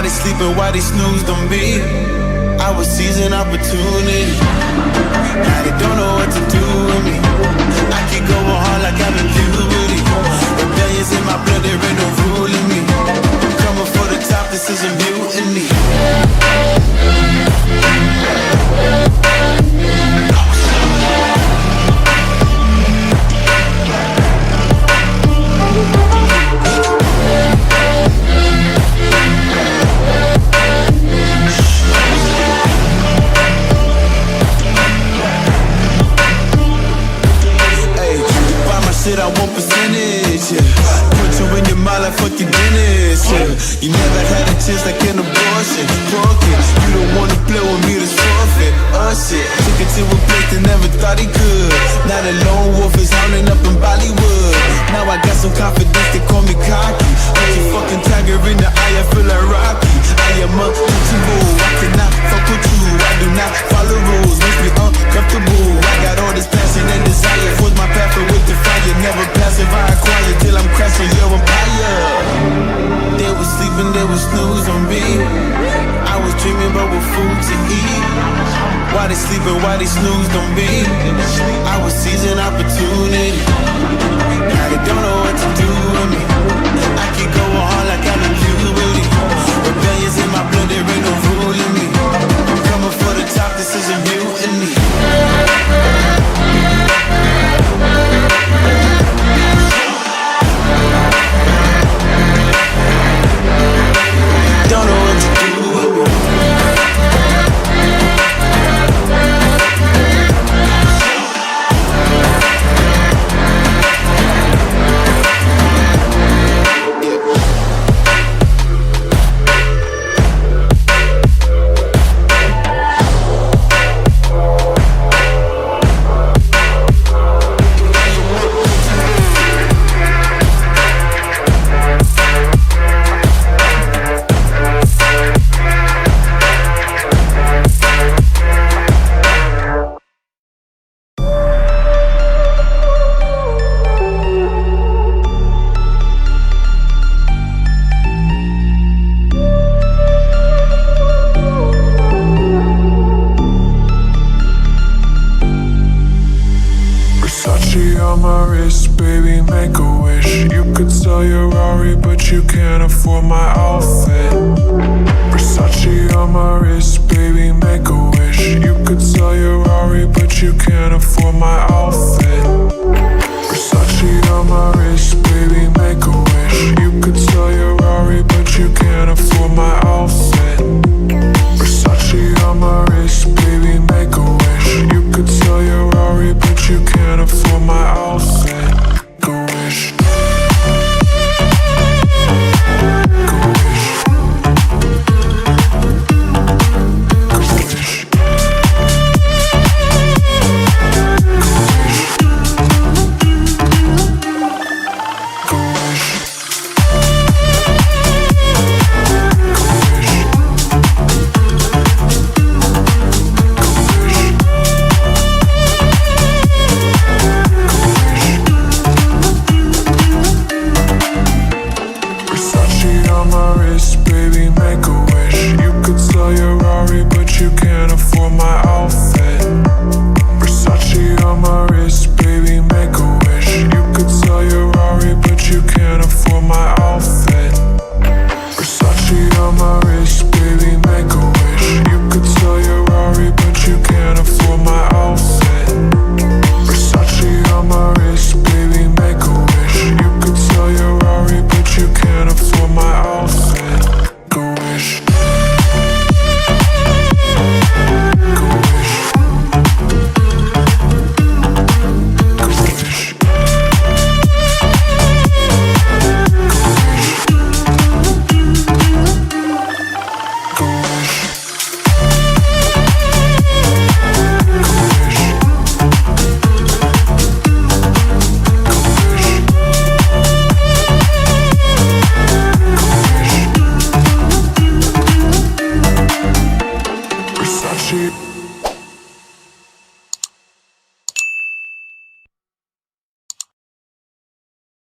they sleeping, why they snoozed on me? I was seizing opportunity. Now they don't know what to do with me. I keep going hard like I'm in puberty. Rebellions in my blood, there ain't no ruling me. Coming for the top, this is a mutiny. Shit, I want percentage, yeah. Put you in your mind like fucking Guinness, yeah. You never had a chance like an abortion. Broken, you don't wanna play with me, that's forfeit. Shit, took it to a place that never thought he could. Now the lone wolf is hounding up in Bollywood. Now I got some confidence, they call me cocky. Like a fucking tiger in the eye, I feel like Rocky. I am untouchable, I cannot fuck with you. I do not follow rules, makes me uncomfortable. I got all this passion and desire, force my path with the fire. Never passive, I acquire till I'm crashing your empire. They was sleeping, they was snooze on me. I was dreaming about what food to eat. Why they sleeping, why they snoozed on me? I was seizing opportunity. Now they don't know what to do with me. I keep going hard like I'm in puberty. Rebellions in my blood, there ain't no ruling me. Coming for the top, this is a mutiny. Don't know what to do with me. on my wrist.